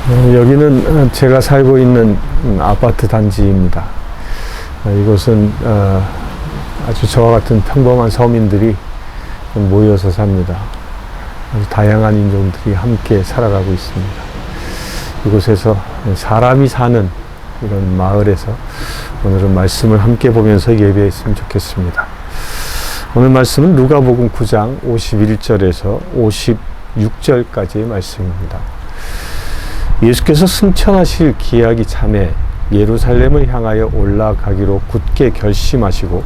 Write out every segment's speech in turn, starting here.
여기는 제가 살고 있는 아파트 단지입니다. 이곳은 아주 저와 같은 평범한 서민들이 모여서 삽니다. 아주 다양한 인종들이 함께 살아가고 있습니다. 이곳에서 사람이 사는 이런 마을에서 오늘은 말씀을 함께 보면서 예배했으면 좋겠습니다. 오늘 말씀은 누가복음 9장 51절에서 56절까지의 말씀입니다. 예수께서 승천하실 기약이 참에 예루살렘을 향하여 올라가기로 굳게 결심하시고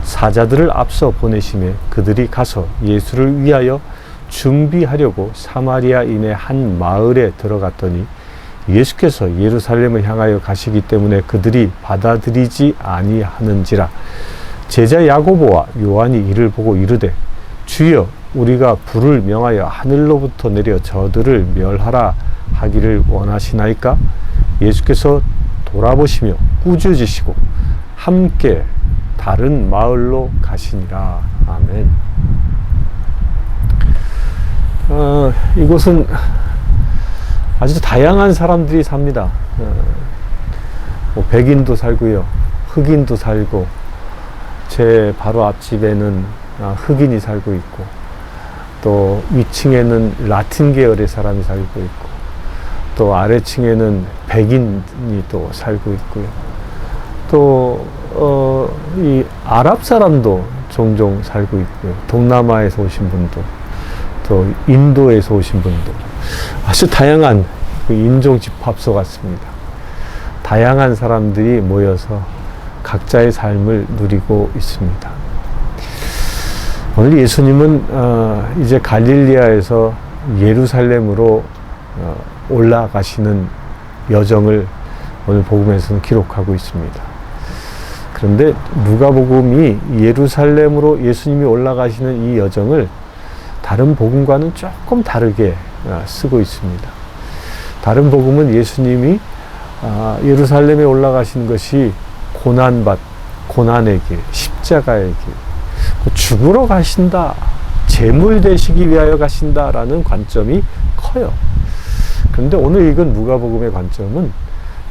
사자들을 앞서 보내시매 그들이 가서 예수를 위하여 준비하려고 사마리아인의 한 마을에 들어갔더니 예수께서 예루살렘을 향하여 가시기 때문에 그들이 받아들이지 아니하는지라. 제자 야고보와 요한이 이를 보고 이르되 주여 우리가 불을 명하여 하늘로부터 내려 저들을 멸하라 하기를 원하시나이까? 예수께서 돌아보시며 꾸짖으시고 함께 다른 마을로 가시니라. 아멘. 이곳은 아주 다양한 사람들이 삽니다. 백인도 살고요, 흑인도 살고, 제 바로 앞집에는 흑인이 살고 있고, 또 위층에는 라틴 계열의 사람이 살고 있고, 또 아래층에는 백인이 또 살고 있고요. 또 이 아랍 사람도 종종 살고 있고요. 동남아에서 오신 분도, 또 인도에서 오신 분도, 아주 다양한 인종 집합소 같습니다. 다양한 사람들이 모여서 각자의 삶을 누리고 있습니다. 오늘 예수님은 이제 갈릴리아에서 예루살렘으로 올라가시는 여정을 오늘 복음에서는 기록하고 있습니다. 그런데 누가복음이 예루살렘으로 예수님이 올라가시는 이 여정을 다른 복음과는 조금 다르게 쓰고 있습니다. 다른 복음은 예수님이 예루살렘에 올라가신 것이 고난의 길, 십자가의 길, 죽으러 가신다, 제물 되시기 위하여 가신다라는 관점이 커요. 그런데 오늘 읽은 누가복음의 관점은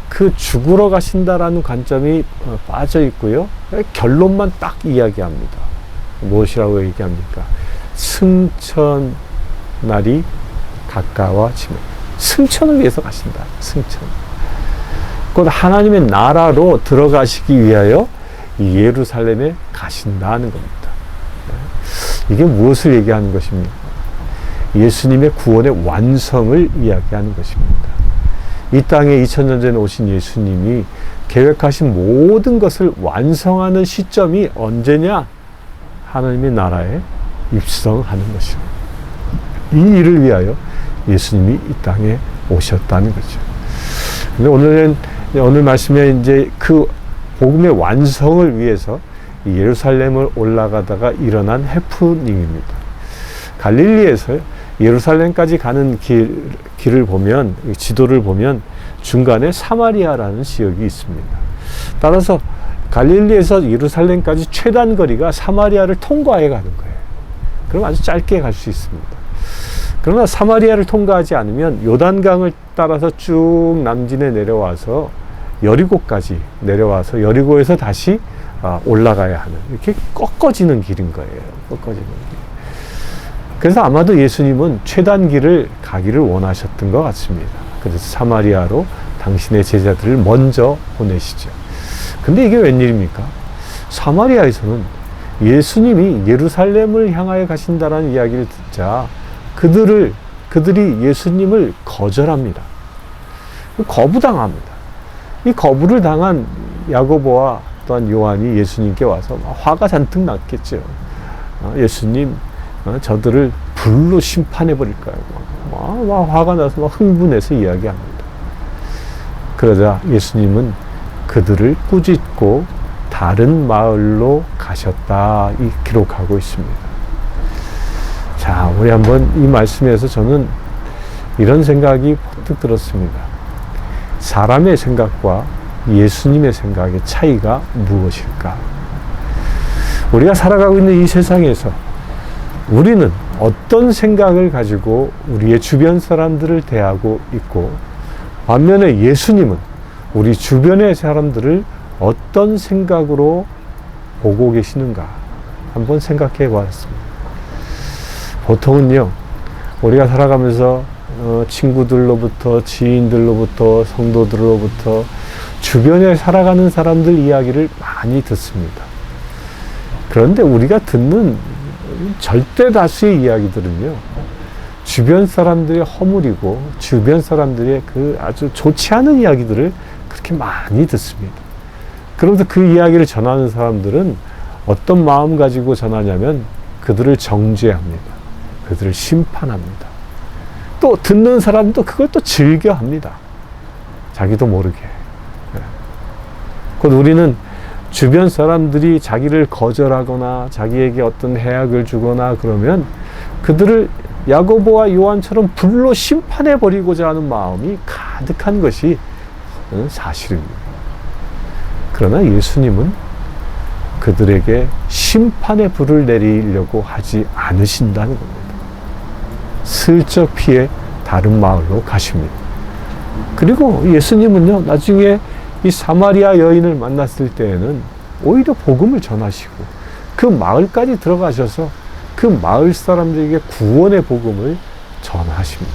그 죽으러 가신다라는 관점이 빠져 있고요. 결론만 딱 이야기합니다. 무엇이라고 얘기합니까? 승천 날이 가까워지면 승천을 위해서 가신다. 승천. 곧 하나님의 나라로 들어가시기 위하여 예루살렘에 가신다는 겁니다. 이게 무엇을 얘기하는 것입니까? 예수님의 구원의 완성을 이야기하는 것입니다. 이 땅에 2000년 전에 오신 예수님이 계획하신 모든 것을 완성하는 시점이 언제냐? 하나님의 나라에 입성하는 것입니다. 이 일을 위하여 예수님이 이 땅에 오셨다는 거죠. 근데 오늘 말씀에 이제 그 복음의 완성을 위해서 예루살렘을 올라가다가 일어난 해프닝입니다. 갈릴리에서 예루살렘까지 가는 길을 보면, 지도를 보면 중간에 사마리아라는 지역이 있습니다. 따라서 갈릴리에서 예루살렘까지 최단 거리가 사마리아를 통과해 가는 거예요. 그럼 아주 짧게 갈 수 있습니다. 그러나 사마리아를 통과하지 않으면 요단강을 따라서 쭉 남진에 내려와서 여리고까지 내려와서 여리고에서 다시 올라가야 하는, 이렇게 꺾어지는 길인 거예요. 꺾어지는 길. 그래서 아마도 예수님은 최단 길을 가기를 원하셨던 것 같습니다. 그래서 사마리아로 당신의 제자들을 먼저 보내시죠. 근데 이게 웬일입니까? 사마리아에서는 예수님이 예루살렘을 향하여 가신다라는 이야기를 듣자 그들이 예수님을 거절합니다. 거부당합니다. 이 거부를 당한 야고보와 또한 요한이 예수님께 와서 화가 잔뜩 났겠죠. 예수님, 저들을 불로 심판해 버릴까요? 막 화가 나서 막 흥분해서 이야기합니다. 그러자 예수님은 그들을 꾸짖고 다른 마을로 가셨다, 이 기록하고 있습니다. 자, 우리 한번 이 말씀에서 저는 이런 생각이 번뜩 들었습니다. 사람의 생각과 예수님의 생각의 차이가 무엇일까? 우리가 살아가고 있는 이 세상에서 우리는 어떤 생각을 가지고 우리의 주변 사람들을 대하고 있고, 반면에 예수님은 우리 주변의 사람들을 어떤 생각으로 보고 계시는가 한번 생각해 보았습니다. 보통은요, 우리가 살아가면서 친구들로부터, 지인들로부터, 성도들로부터 주변에 살아가는 사람들 이야기를 많이 듣습니다. 그런데 우리가 듣는 절대 다수의 이야기들은요, 주변 사람들의 허물이고 주변 사람들의 그 아주 좋지 않은 이야기들을 그렇게 많이 듣습니다. 그러면서 그 이야기를 전하는 사람들은 어떤 마음 가지고 전하냐면 그들을 정죄합니다. 그들을 심판합니다. 또 듣는 사람도 그걸 또 즐겨합니다. 자기도 모르게. 곧 우리는 주변 사람들이 자기를 거절하거나 자기에게 어떤 해악을 주거나 그러면 그들을 야고보와 요한처럼 불로 심판해 버리고자 하는 마음이 가득한 것이 사실입니다. 그러나 예수님은 그들에게 심판의 불을 내리려고 하지 않으신다는 겁니다. 슬쩍 피해 다른 마을로 가십니다. 그리고 예수님은요, 나중에 이 사마리아 여인을 만났을 때에는 오히려 복음을 전하시고 그 마을까지 들어가셔서 그 마을 사람들에게 구원의 복음을 전하십니다.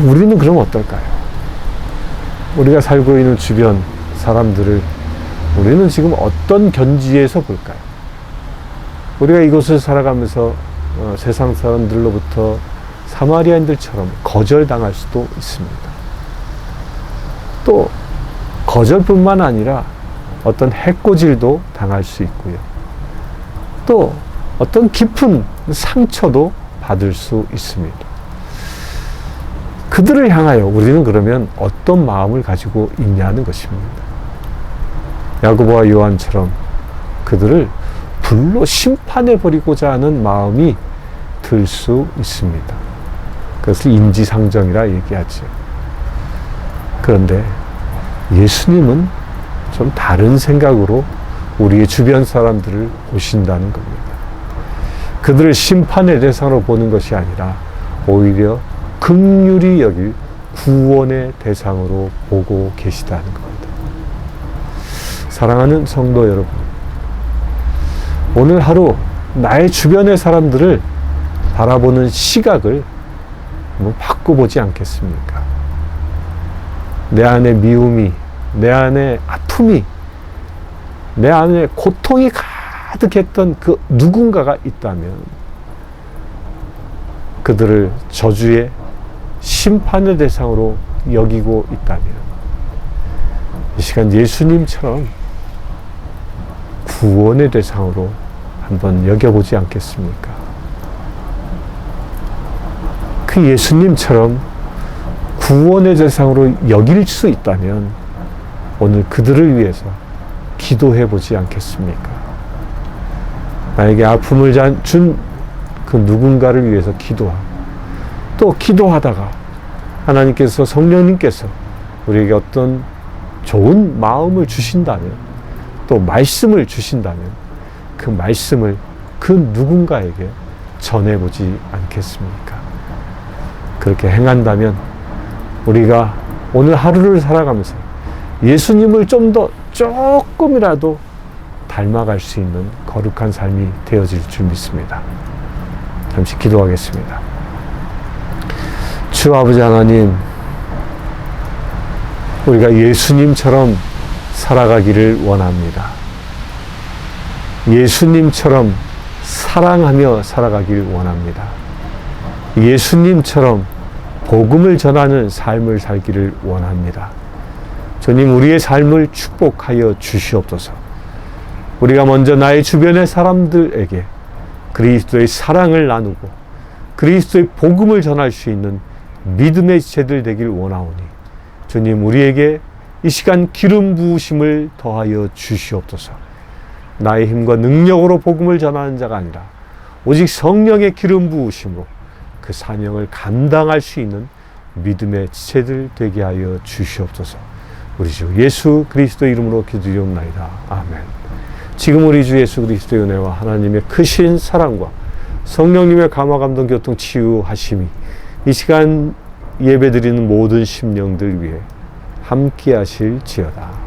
우리는 그럼 어떨까요? 우리가 살고 있는 주변 사람들을 우리는 지금 어떤 견지에서 볼까요? 우리가 이곳을 살아가면서 세상 사람들로부터 사마리아인들처럼 거절당할 수도 있습니다. 또 거절뿐만 아니라 어떤 해코지도 당할 수 있고요. 또 어떤 깊은 상처도 받을 수 있습니다. 그들을 향하여 우리는 그러면 어떤 마음을 가지고 있냐는 것입니다. 야고보와 요한처럼 그들을 불로 심판해버리고자 하는 마음이 들 수 있습니다. 그것을 인지상정이라 얘기하죠. 그런데 예수님은 좀 다른 생각으로 우리의 주변 사람들을 보신다는 겁니다. 그들을 심판의 대상으로 보는 것이 아니라 오히려 긍휼히 여길 구원의 대상으로 보고 계시다는 겁니다. 사랑하는 성도 여러분, 오늘 하루 나의 주변의 사람들을 바라보는 시각을 한번 바꿔보지 않겠습니까? 내 안에 미움이, 내 안에 아픔이, 내 안에 고통이 가득했던 그 누군가가 있다면 그들을 저주의 심판의 대상으로 여기고 있다면 이 시간 예수님처럼 구원의 대상으로 한번 여겨보지 않겠습니까? 그 예수님처럼 구원의 대상으로 여길 수 있다면 오늘 그들을 위해서 기도해 보지 않겠습니까? 나에게 아픔을 준 그 누군가를 위해서 기도하고 또 기도하다가 하나님께서 성령님께서 우리에게 어떤 좋은 마음을 주신다면 또 말씀을 주신다면 그 말씀을 그 누군가에게 전해보지 않겠습니까? 그렇게 행한다면 우리가 오늘 하루를 살아가면서 예수님을 좀 더 조금이라도 닮아갈 수 있는 거룩한 삶이 되어질 줄 믿습니다. 잠시 기도하겠습니다. 주 아버지 하나님, 우리가 예수님처럼 살아가기를 원합니다. 예수님처럼 사랑하며 살아가길 원합니다. 예수님처럼 복음을 전하는 삶을 살기를 원합니다. 주님, 우리의 삶을 축복하여 주시옵소서. 우리가 먼저 나의 주변의 사람들에게 그리스도의 사랑을 나누고 그리스도의 복음을 전할 수 있는 믿음의 지체들 되길 원하오니 주님, 우리에게 이 시간 기름 부으심을 더하여 주시옵소서. 나의 힘과 능력으로 복음을 전하는 자가 아니라 오직 성령의 기름 부으심으로 그 사명을 감당할 수 있는 믿음의 지체들 되게 하여 주시옵소서. 우리 주 예수 그리스도 이름으로 기도드리옵나이다. 아멘. 지금 우리 주 예수 그리스도의 은혜와 하나님의 크신 사랑과 성령님의 감화 감동 교통 치유하심이 이 시간 예배드리는 모든 심령들 위해 함께 하실지어다.